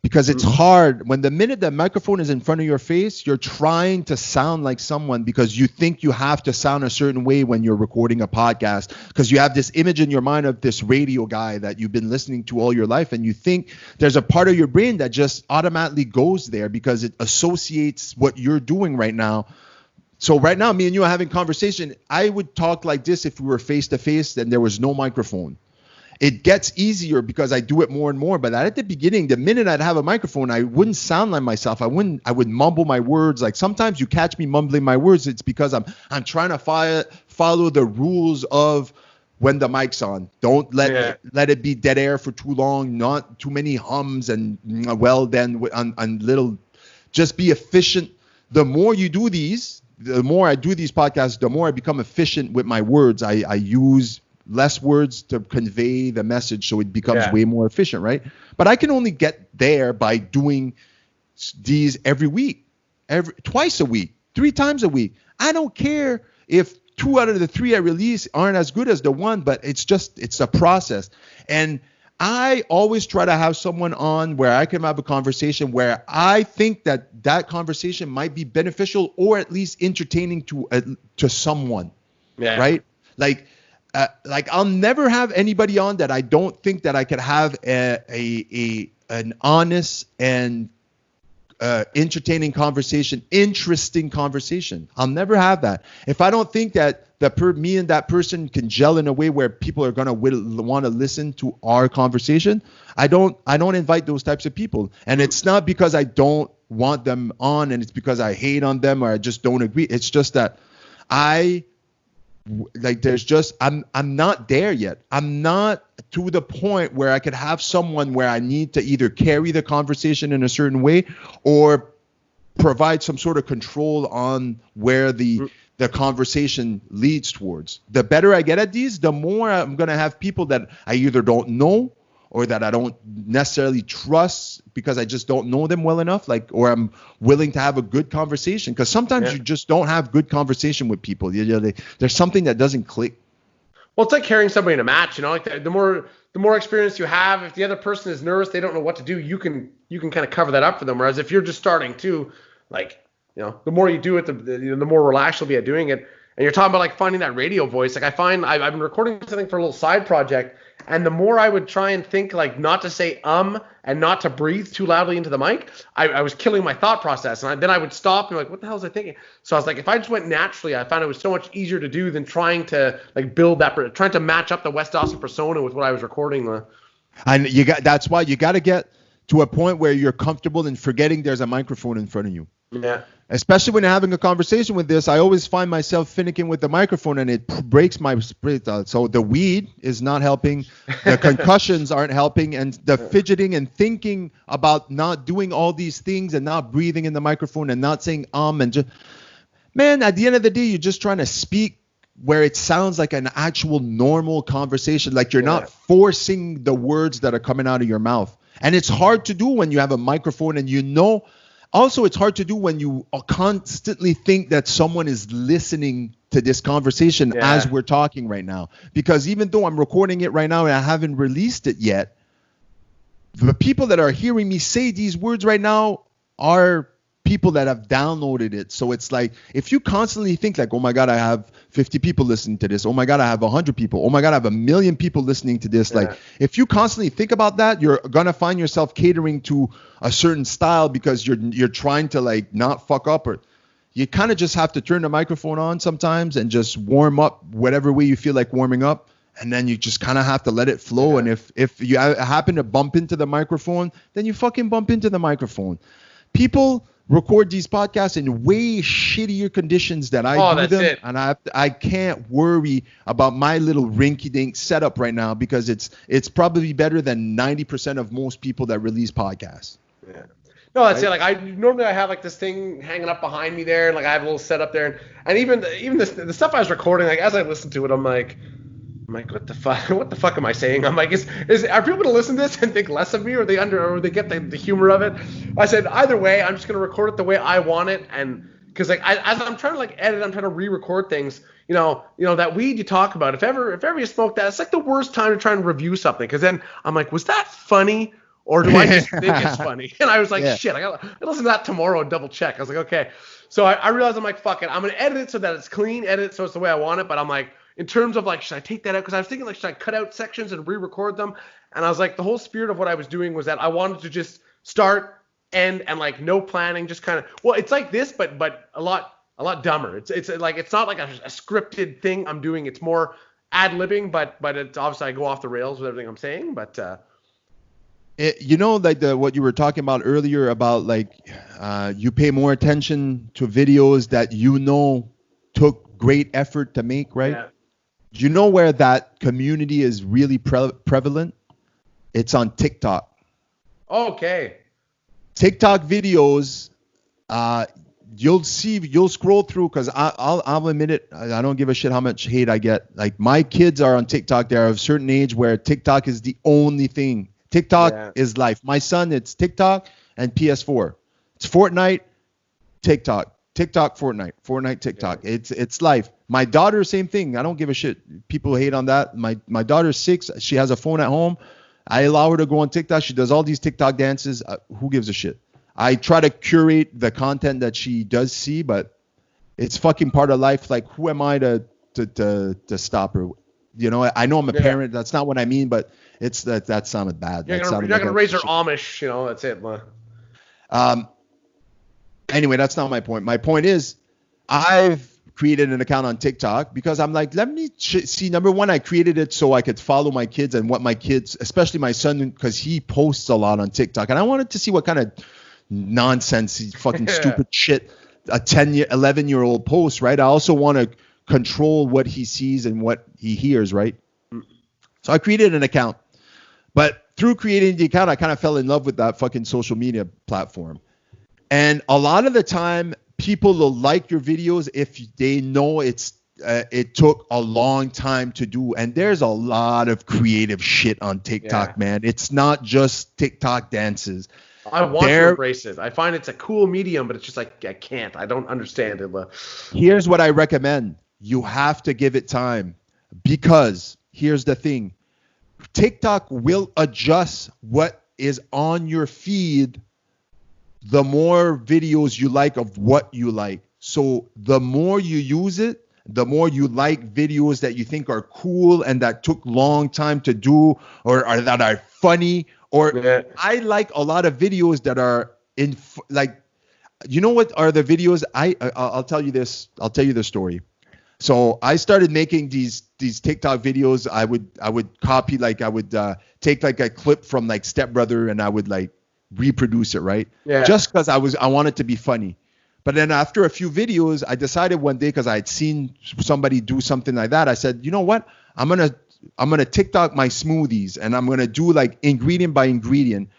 Because it's hard. When the minute the microphone is in front of your face, you're trying to sound like someone because you think you have to sound a certain way when you're recording a podcast, because you have this image in your mind of this radio guy that you've been listening to all your life, and you think there's a part of your brain that just automatically goes there because it associates what you're doing right now. So right now, me and you are having conversation. I would talk like this if we were face to face and there was no microphone. It gets easier because I do it more and more. But at the beginning, the minute I'd have a microphone, I wouldn't sound like myself. I would mumble my words. Like, sometimes you catch me mumbling my words. It's because I'm trying to follow the rules of when the mic's on. Don't let it be dead air for too long. Not too many hums and well then on little. Just be efficient. The more you do these, the more I do these podcasts, the more I become efficient with my words. I use less words to convey the message, so it becomes way more efficient, right? But I can only get there by doing these every week, twice a week, 3 times a week. I don't care if 2 out of the 3 I release aren't as good as the one, but it's a process. And I always try to have someone on where I can have a conversation where I think that conversation might be beneficial or at least entertaining to someone, right? Like I'll never have anybody on that I don't think that I could have an honest and entertaining conversation, interesting conversation. I'll never have that. If I don't think that me and that person can gel in a way where people are going to want to listen to our conversation, I don't invite those types of people. And it's not because I don't want them on and it's because I hate on them or I just don't agree. It's just that I'm not there yet. I'm not to the point where I could have someone where I need to either carry the conversation in a certain way or provide some sort of control on where the conversation leads towards. The better I get at these, the more I'm going to have people that I either don't know or that I don't necessarily trust because I just don't know them well enough, or I'm willing to have a good conversation. Because sometimes you just don't have good conversation with people. There's something that doesn't click. Well, it's like carrying somebody in a match, like the more experience you have, if the other person is nervous, they don't know what to do, you can kind of cover that up for them. Whereas if you're just starting too, the more you do it, the more relaxed you'll be at doing it. And you're talking about finding that radio voice. I find I've been recording something for a little side project, and the more I would try and think not to say and not to breathe too loudly into the mic, I was killing my thought process. And then I would stop and what the hell was I thinking? So I was like, if I just went naturally, I found it was so much easier to do than trying to build that, trying to match up the Wes Dawson persona with what I was recording. And that's why you got to get to a point where you're comfortable in forgetting there's a microphone in front of you. Yeah. Especially when having a conversation with this, I always find myself finicking with the microphone and it breaks my spirit. So the weed is not helping. The concussions aren't helping. And the fidgeting and thinking about not doing all these things and not breathing in the microphone and not saying and just, man, at the end of the day, you're just trying to speak where it sounds like an actual normal conversation. Like you're not forcing the words that are coming out of your mouth. And it's hard to do when you have a microphone and also, it's hard to do when you constantly think that someone is listening to this conversation as we're talking right now. Because even though I'm recording it right now and I haven't released it yet, the people that are hearing me say these words right now are people that have downloaded it. So it's like, if you constantly think oh my God, I have 50 people listening to this. Oh my God, I have 100 people. Oh my God, I have 1 million people listening to this. If you constantly think about that, you're going to find yourself catering to a certain style because you're trying to not fuck up, or you kind of just have to turn the microphone on sometimes and just warm up whatever way you feel like warming up. And then you just kind of have to let it flow. And if you happen to bump into the microphone, then you fucking bump into the microphone. People record these podcasts in way shittier conditions than I do them, and I can't worry about my little rinky-dink setup right now because it's probably better than 90% of most people that release podcasts. Yeah. No, that's it. I normally have this thing hanging up behind me there, and I have a little setup there, and even the stuff I was recording, as I listen to it, I'm like, what the fuck? What the fuck am I saying? I'm like, are people gonna listen to this and think less of me, or they get the humor of it? I said either way, I'm just gonna record it the way I want it, and because as I'm trying to edit, I'm trying to re-record things. That weed you talk about. If ever you smoke that, it's the worst time to try and review something, because then I'm like, was that funny? Or do I just think it's funny? And I was like, shit, I gotta listen to that tomorrow and double check. I was like, okay. So I realized I'm like, fuck it. I'm gonna edit it so that it's clean, edit it so it's the way I want it. But I'm like, in terms of should I take that out? Because I was thinking should I cut out sections and re-record them? And I was like, the whole spirit of what I was doing was that I wanted to just start, end, and no planning, just kind of, it's like this, but a lot dumber. It's it's not like a scripted thing I'm doing. It's more ad-libbing, but it's obviously I go off the rails with everything I'm saying, but what you were talking about earlier about you pay more attention to videos that took great effort to make, right? Yeah. Do you know where that community is really prevalent? It's on TikTok. Okay. TikTok videos, you'll scroll through, because I'll admit it, I don't give a shit how much hate I get. Like, my kids are on TikTok. They're of a certain age where TikTok is the only thing. TikTok is life. My son, it's TikTok and PS4. It's Fortnite, TikTok, Fortnite, TikTok. Yeah. It's life. My daughter, same thing. I don't give a shit. People hate on that. My daughter's 6. She has a phone at home. I allow her to go on TikTok. She does all these TikTok dances. Who gives a shit? I try to curate the content that she does see, but it's fucking part of life. Like, who am I to stop her? You know, I know I'm a parent. That's not what I mean, but it's that sounded bad. You're not gonna raise her Amish, you know. That's it. Anyway, that's not my point. My point is, I've created an account on TikTok because I'm like, let me see. Number one, I created it so I could follow my kids and what my kids, especially my son, because he posts a lot on TikTok, and I wanted to see what kind of nonsense, fucking stupid shit a 11-year-old posts, right? I also want to control what he sees and what he hears, right? So I created an account, but through creating the account, I kind of fell in love with that fucking social media platform. And a lot of the time, people will like your videos if they know it took a long time to do. And there's a lot of creative shit on TikTok, man. It's not just TikTok dances. I want to embrace it. I find it's a cool medium, but it's just like, I can't. I don't understand it. Here's what I recommend. You have to give it time, because here's the thing. TikTok will adjust what is on your feed the more videos you like of what you like. So the more you use it, the more you like videos that you think are cool and that took long time to do, or that are funny. Or I like a lot of videos that are you know what are the videos? I'll tell you this. I'll tell you the story. So I started making these TikTok videos. I would copy, I would take a clip from Step Brother, and I would reproduce it, right? Yeah. Just because I want it to be funny. But then after a few videos, I decided one day, because I had seen somebody do something like that, I said, you know what? I'm gonna TikTok my smoothies, and I'm gonna do ingredient by ingredient,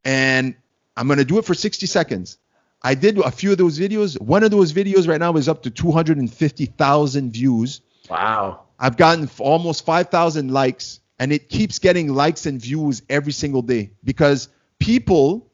and I'm gonna do it for 60 seconds. I did a few of those videos. One of those videos right now is up to 250,000 views. Wow. I've gotten almost 5,000 likes, and it keeps getting likes and views every single day because people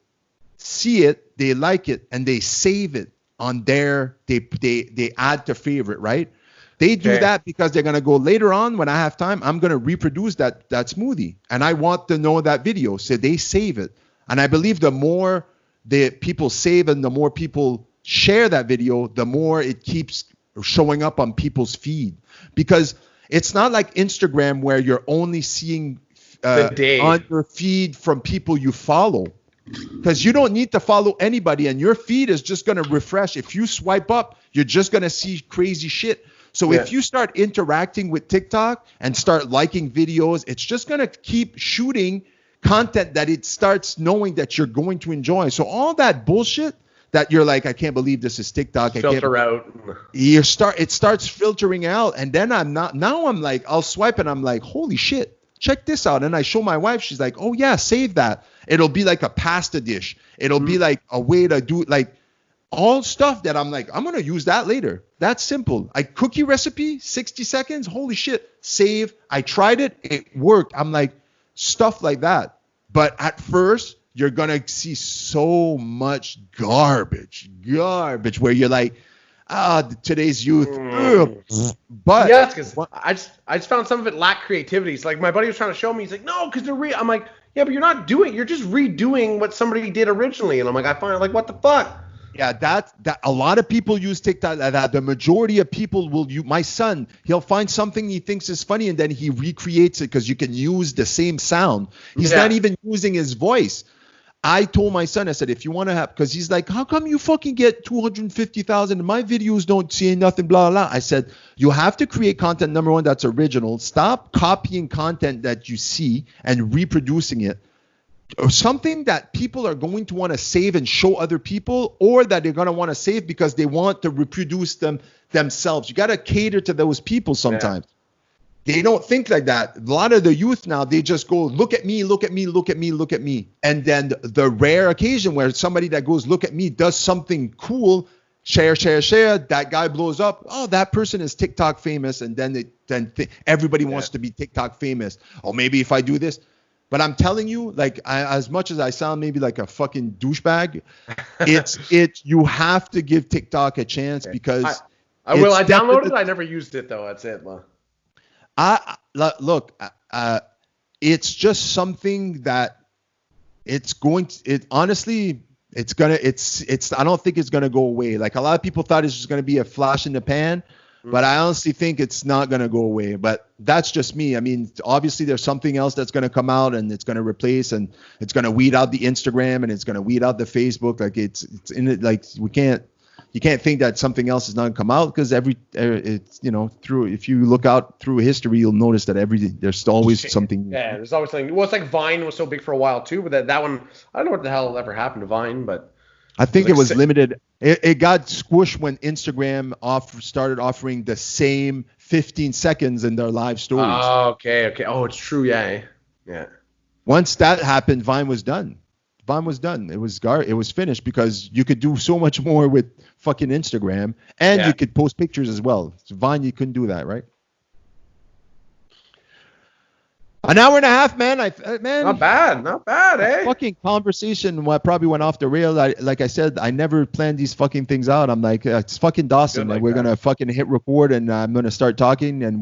see it, they like it, and they save it on they add to favorite, right? They do that because they're going to go later on when I have time. I'm going to reproduce that smoothie, and I want to know that video. So they save it. And I believe the more the people save and the more people share that video, the more it keeps showing up on people's feed. Because it's not like Instagram where you're only seeing on your feed from people you follow. Because you don't need to follow anybody, and your feed is just going to refresh. If you swipe up, you're just going to see crazy shit. So if you start interacting with TikTok and start liking videos, it's just going to keep shooting content that it starts knowing that you're going to enjoy. So all that bullshit that you're like, I can't believe this is TikTok. Filter out. It starts filtering out, and then I'm like, I'll swipe and I'm like, holy shit, check this out. And I show my wife, she's like, oh yeah, save that. It'll be like a pasta dish. It'll be like a way to do all stuff that I'm like, I'm going to use that later. That's simple. Cookie recipe, 60 seconds. Holy shit. Save. I tried it. It worked. I'm like, stuff like that. But at first, you're going to see so much garbage where you're like, today's youth. But yeah, because I just found some of it lack creativity. It's like my buddy was trying to show me. He's like, no, because I'm like, yeah, but you're just redoing what somebody did originally. And I'm like, I find what the fuck? Yeah, that a lot of people use TikTok like that. The majority of people will use. My son, he'll find something he thinks is funny, and then he recreates it because you can use the same sound. He's not even using his voice. I told my son, I said, if you want to have, because he's like, how come you fucking get 250,000 and my videos don't see nothing, blah, blah, blah. I said, you have to create content, number one, that's original. Stop copying content that you see and reproducing it. Or something that people are going to want to save and show other people, or that they're going to want to save because they want to reproduce them themselves. You got to cater to those people sometimes. Yeah. They don't think like that. A lot of the youth now, they just go, look at me, look at me, look at me, look at me. And then the rare occasion where somebody that goes, look at me, does something cool, share. That guy blows up. Oh, that person is TikTok famous, and then everybody wants to be TikTok famous. Oh, maybe if I do this. But I'm telling you, like, as much as I sound maybe like a fucking douchebag, you have to give TikTok a chance because I will. I downloaded it. I never used it though. That's it. Look, it's just something that honestly, I don't think it's gonna go away. Like a lot of people thought it's just gonna be a flash in the pan, but I honestly think it's not gonna go away. But that's just me. I mean, obviously there's something else that's gonna come out and it's gonna replace and it's gonna weed out the Instagram and it's gonna weed out the Facebook. Like it's in it. Like you can't think that something else is not gonna come out because it's if you look out through history, you'll notice that there's always something. Yeah, there's always something. Well, it's like Vine was so big for a while too, but that one, I don't know what the hell ever happened to Vine, but I think it was limited. It got squished when Instagram started offering the same 15 seconds in their live stories. Oh, okay. Oh, it's true. Yeah. Once that happened, Vine was done. It was finished because you could do so much more with fucking Instagram and you could post pictures as well. So Vine, you couldn't do that, right? An hour and a half, man. Not bad, eh? Fucking conversation probably went off the rail. Like I said, I never planned these fucking things out. I'm like, it's fucking Dawson. We're gonna fucking hit record, and I'm gonna start talking, and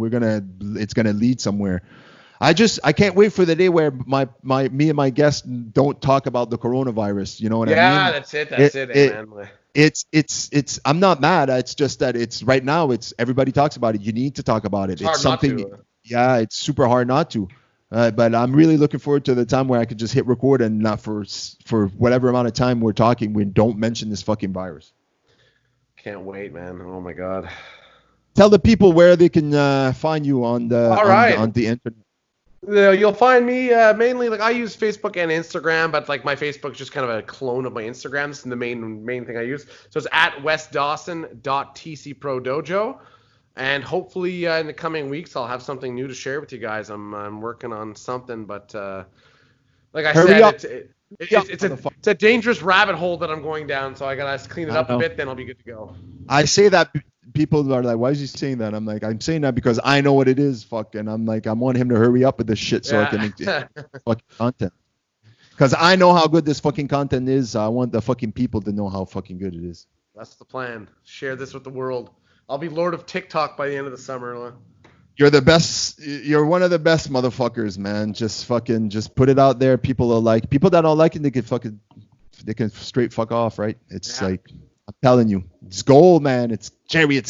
it's gonna lead somewhere. I can't wait for the day where me and my guests don't talk about the coronavirus. You know what I mean? Yeah, that's it, man. It's I'm not mad. It's just that it's right now. It's everybody talks about it. You need to talk about it. It's something. Not to. Yeah, it's super hard not to. But I'm really looking forward to the time where I could just hit record and not for whatever amount of time we're talking, we don't mention this fucking virus. Can't wait, man. Oh my God. Tell the people where they can find you on the internet. You'll find me mainly, like I use Facebook and Instagram, but like my Facebook's just kind of a clone of my Instagram. This is the main thing I use. So it's at wesdawson.tcprodojo. And hopefully in the coming weeks, I'll have something new to share with you guys. I'm working on something, but like I said, it's a dangerous rabbit hole that I'm going down. So I got to clean it up a bit, then I'll be good to go. I say that people are like, why is he saying that? I'm like, I'm saying that because I know what it is, fuck. And I'm like, I want him to hurry up with this shit so I can make fucking content. Because I know how good this fucking content is. I want the fucking people to know how fucking good it is. That's the plan. Share this with the world. I'll be Lord of TikTok by the end of the summer. You're the best. You're one of the best motherfuckers, man. Just put it out there. People that don't like it, they can straight fuck off, right? It's like, I'm telling you, it's gold, man. It's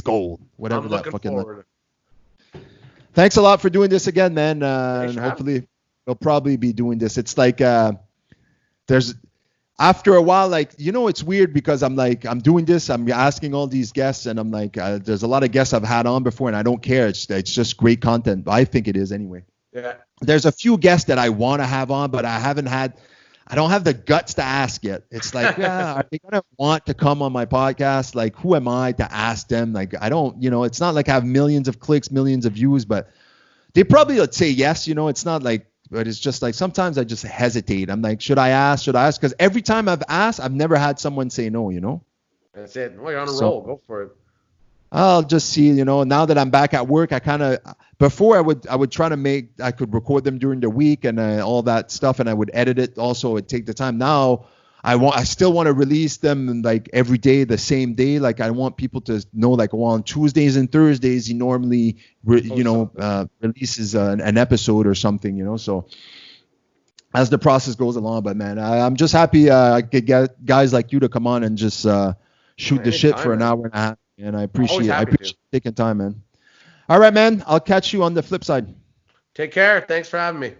gold. Whatever that fucking. Forward. Thanks a lot for doing this again, man. And hopefully we'll probably be doing this. It's like there's. After a while, like, it's weird because I'm doing this, I'm asking all these guests, and I'm like, there's a lot of guests I've had on before, and I don't care. It's just great content. I think it is anyway. Yeah. There's a few guests that I want to have on, but I don't have the guts to ask yet. It's like, are they going to want to come on my podcast? Like, who am I to ask them? Like, I don't, it's not like I have millions of clicks, millions of views, but they probably would say yes. It's not like, but it's just like sometimes I just hesitate. I'm like, should I ask? Because every time I've asked, I've never had someone say no, That's it. Well, you're on a roll. Go for it. I'll just see, now that I'm back at work, before I would try to I could record them during the week and all that stuff, and I would edit it. Also, it'd take the time. Now, I still want to release them like every day, the same day. Like I want people to know, like, on Tuesdays and Thursdays, he normally, releases an episode or something, So as the process goes along, but man, I'm just happy I could get guys like you to come on and just shoot the shit for an hour and a half. And I appreciate taking time, man. All right, man. I'll catch you on the flip side. Take care. Thanks for having me.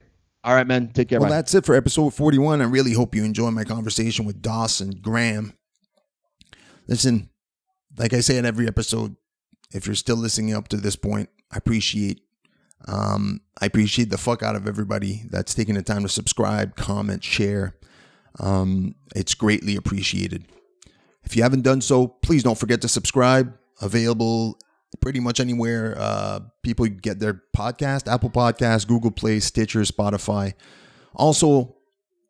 All right, man. Take care. Well, that's it for episode 41. I really hope you enjoyed my conversation with Dawson Graham. Listen, like I say in every episode, if you're still listening up to this point, I appreciate the fuck out of everybody that's taking the time to subscribe, comment, share. It's greatly appreciated. If you haven't done so, please don't forget to subscribe. Available pretty much anywhere people get their podcast: Apple Podcasts, Google Play, Stitcher, Spotify. Also,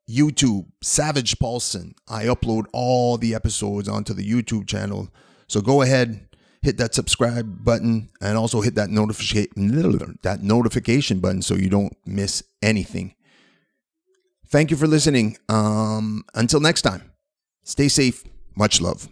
YouTube, Savage Paulson. I upload all the episodes onto the YouTube channel. So go ahead, hit that subscribe button, and also hit that notification button so you don't miss anything. Thank you for listening. Until next time, stay safe. Much love.